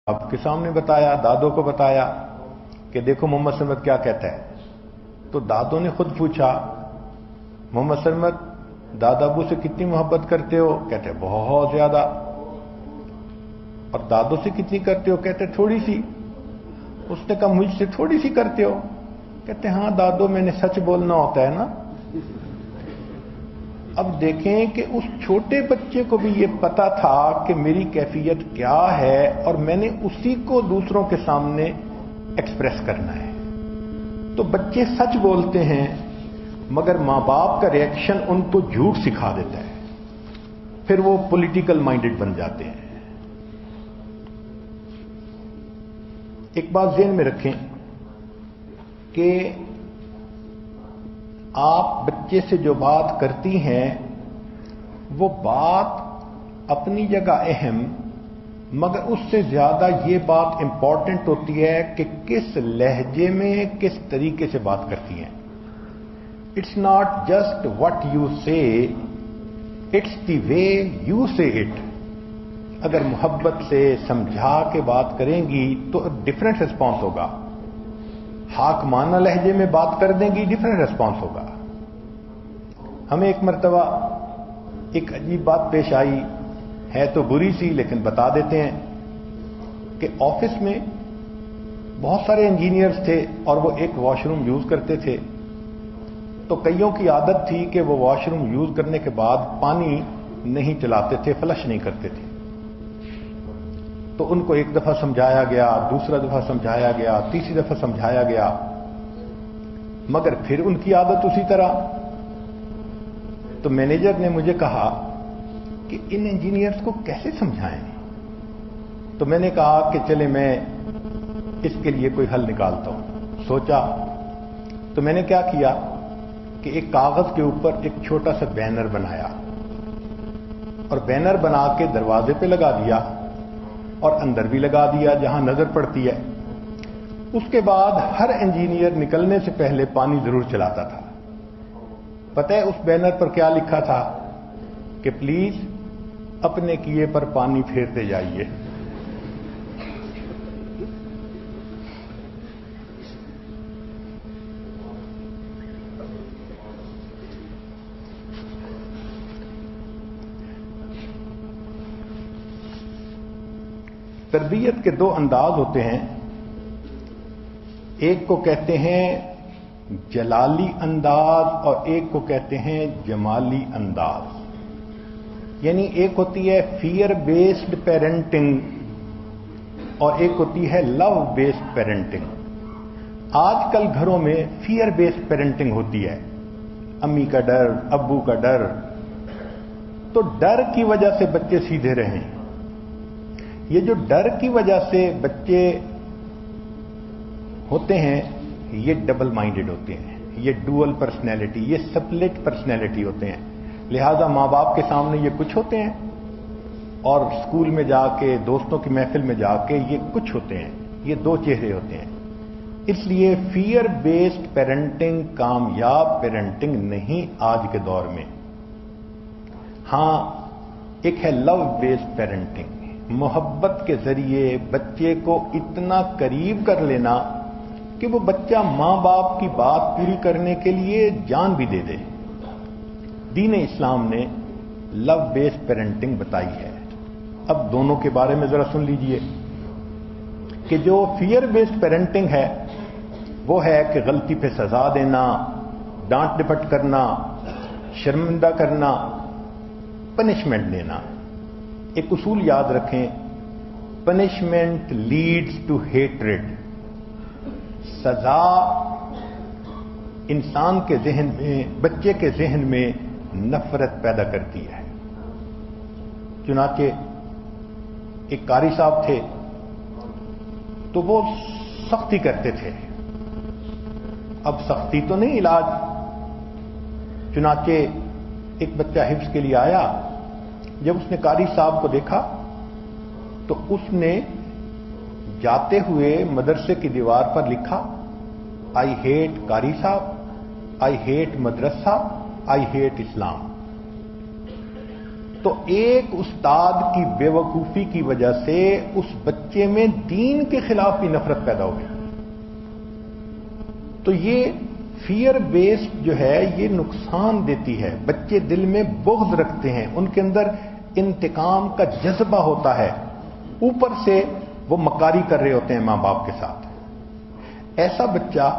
बाप के सामने बताया, दादों को बताया कि देखो मोहम्मद सरमद क्या कहता है। तो दादों ने खुद पूछा, मोहम्मद सरमद दादा अबू से कितनी मोहब्बत करते हो? कहते बहुत ज्यादा। और दादों से कितनी करते हो? कहते थोड़ी सी। उसने कहा मुझसे थोड़ी सी करते हो? कहते हां दादो, मैंने सच बोलना होता है ना। अब देखें कि उस छोटे बच्चे को भी ये पता था कि मेरी कैफियत क्या है और मैंने उसी को दूसरों के सामने एक्सप्रेस करना है। तो बच्चे सच बोलते हैं, मगर मां बाप का रिएक्शन उनको झूठ सिखा देता है, फिर वो पॉलिटिकल माइंडेड बन जाते हैं। एक बात ज़हन में रखें कि आप बच्चे से जो बात करती हैं वो बात अपनी जगह अहम, मगर उससे ज्यादा ये बात इंपॉर्टेंट होती है कि किस लहजे में किस तरीके से बात करती हैं। It's not just what you से, इट्स द वे यू से इट। अगर मोहब्बत से समझा के बात करेंगी तो डिफरेंट रिस्पॉन्स होगा। हाकमाना लहजे में बात कर देंगी, डिफरेंट रिस्पॉन्स होगा। हमें एक मर्तबा एक अजीब बात पेश आई है, तो बुरी सी, लेकिन बता देते हैं कि ऑफिस में बहुत सारे इंजीनियर्स थे और वो एक वॉशरूम यूज करते थे। तो कईयों की आदत थी कि वो वॉशरूम यूज करने के बाद पानी नहीं चलाते थे, फ्लश नहीं करते थे। तो उनको एक दफा समझाया गया, दूसरा दफा समझाया गया, तीसरी दफा समझाया गया, मगर फिर उनकी आदत उसी तरह। तो मैनेजर ने मुझे कहा कि इन इंजीनियर्स को कैसे समझाएं। तो मैंने कहा कि चले मैं इसके लिए कोई हल निकालता हूं। सोचा तो मैंने क्या किया कि एक कागज के ऊपर एक छोटा सा बैनर बनाया और बैनर बना के दरवाजे पे लगा दिया और अंदर भी लगा दिया जहां नजर पड़ती है। उसके बाद हर इंजीनियर निकलने से पहले पानी जरूर चलाता था। पता है उस बैनर पर क्या लिखा था? कि प्लीज अपने किए पर पानी फेरते जाइए। तरबियत के दो अंदाज होते हैं। एक को कहते हैं जलाली अंदाज और एक को कहते हैं जमाली अंदाज। यानी एक होती है फियर बेस्ड पेरेंटिंग और एक होती है लव बेस्ड पेरेंटिंग। आजकल घरों में फियर बेस्ड पेरेंटिंग होती है, अम्मी का डर, अब्बू का डर। तो डर की वजह से बच्चे सीधे रहें। ये जो डर की वजह से बच्चे होते हैं ये डबल माइंडेड होते हैं, ये डुअल पर्सनैलिटी, ये स्प्लिट पर्सनैलिटी होते हैं। लिहाजा मां बाप के सामने ये कुछ होते हैं और स्कूल में जाके, दोस्तों की महफिल में जाके ये कुछ होते हैं। ये दो चेहरे होते हैं। इसलिए फियर बेस्ड पेरेंटिंग कामयाब पेरेंटिंग नहीं आज के दौर में। हां, एक है लव बेस्ड पेरेंटिंग, मोहब्बत के जरिए बच्चे को इतना करीब कर लेना कि वो बच्चा मां बाप की बात पूरी करने के लिए जान भी दे दे। दीन इस्लाम ने लव बेस्ड पेरेंटिंग बताई है। अब दोनों के बारे में जरा सुन लीजिए कि जो फियर बेस्ड पेरेंटिंग है वो है कि गलती पे सजा देना, डांट डपट करना, शर्मिंदा करना, पनिशमेंट देना। एक उसूल याद रखें, पनिशमेंट लीड्स टू हेट्रेड। सजा इंसान के जहन में, बच्चे के जहन में नफरत पैदा करती है। चुनाचे एक कारी साहब थे तो वो सख्ती करते थे। अब सख्ती तो नहीं इलाज। चुनाचे एक बच्चा हिफ्ज के लिए आया। जब उसने कारी साहब को देखा तो उसने जाते हुए मदरसे की दीवार पर लिखा, आई हेट कारी साहब, I hate Madrasa, I hate इस्लाम। تو ایک استاد کی بیوقوفی کی وجہ سے اس بچے میں دین کے خلاف بھی نفرت پیدا ہو گئی. تو یہ فیئر بیسڈ جو ہے یہ نقصان دیتی ہے. بچے دل میں بغض رکھتے ہیں، ان کے اندر انتقام کا جذبہ ہوتا ہے، اوپر سے وہ مکاری کر رہے ہوتے ہیں ماں باپ کے ساتھ. ایسا بچہ،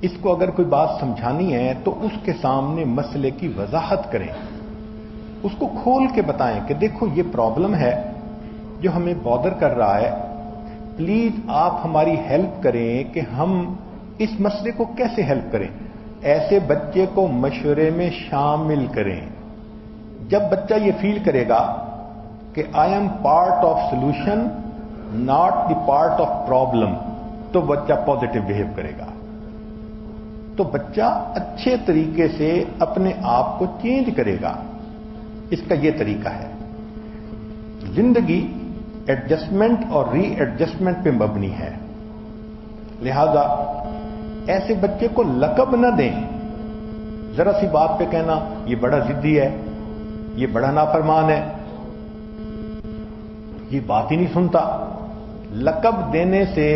اس کو اگر کوئی بات سمجھانی ہے تو اس کے سامنے مسئلے کی وضاحت کریں، اس کو کھول کے بتائیں کہ دیکھو یہ پرابلم ہے جو ہمیں بادر کر رہا ہے، پلیز آپ ہماری ہیلپ کریں کہ ہم اس مسئلے کو کیسے ہیلپ کریں. ایسے بچے کو مشورے میں شامل کریں. جب بچہ یہ فیل کرے گا کہ I am part of solution not the part of problem, تو بچہ پازیٹو بہیو کرے گا. تو بچہ اچھے طریقے سے اپنے آپ کو چینج کرے گا. اس کا یہ طریقہ ہے. زندگی ایڈجسٹمنٹ اور ری ایڈجسٹمنٹ پہ مبنی ہے، لہذا ایسے بچے کو لقب نہ دیں. ذرا سی بات پہ کہنا یہ بڑا ضدی ہے، یہ بڑا نافرمان ہے، یہ بات ہی نہیں سنتا. لقب دینے سے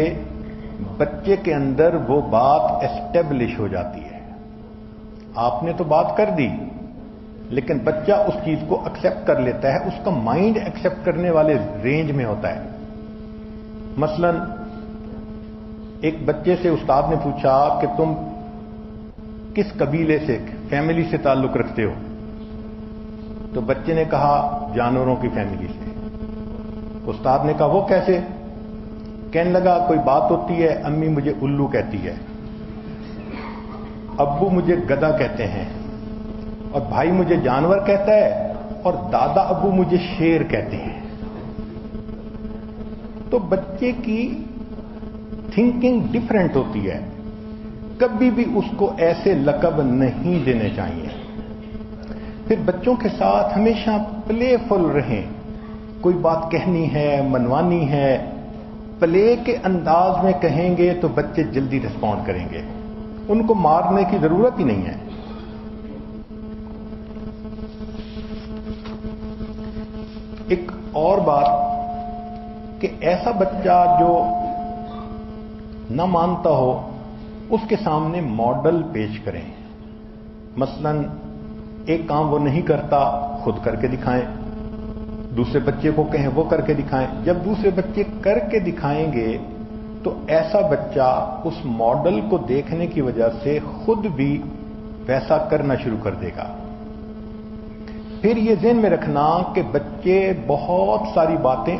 بچے کے اندر وہ بات اسٹیبلش ہو جاتی ہے. آپ نے تو بات کر دی لیکن بچہ اس چیز کو ایکسپٹ کر لیتا ہے، اس کا مائنڈ ایکسپٹ کرنے والے رینج میں ہوتا ہے. مثلا ایک بچے سے استاد نے پوچھا کہ تم کس قبیلے سے، فیملی سے تعلق رکھتے ہو؟ تو بچے نے کہا جانوروں کی فیملی سے. استاد نے کہا وہ کیسے؟ کہنے لگا کوئی بات ہوتی ہے، امی مجھے الو کہتی ہے، ابو مجھے گدھا کہتے ہیں، اور بھائی مجھے جانور کہتا ہے، اور دادا ابو مجھے شیر کہتے ہیں. تو بچے کی تھنکنگ ڈفرینٹ ہوتی ہے. کبھی بھی اس کو ایسے لقب نہیں دینے چاہیے. پھر بچوں کے ساتھ ہمیشہ پلے فل رہیں. کوئی بات کہنی ہے، منوانی ہے، پلے کے انداز میں کہیں گے تو بچے جلدی رسپونڈ کریں گے. ان کو مارنے کی ضرورت ہی نہیں ہے. ایک اور بات کہ ایسا بچہ جو نہ مانتا ہو اس کے سامنے ماڈل پیش کریں. مثلا ایک کام وہ نہیں کرتا، خود کر کے دکھائیں. دوسرے بچے کو کہیں وہ کر کے دکھائیں. جب دوسرے بچے کر کے دکھائیں گے تو ایسا بچہ اس ماڈل کو دیکھنے کی وجہ سے خود بھی ویسا کرنا شروع کر دے گا. پھر یہ ذہن میں رکھنا کہ بچے بہت ساری باتیں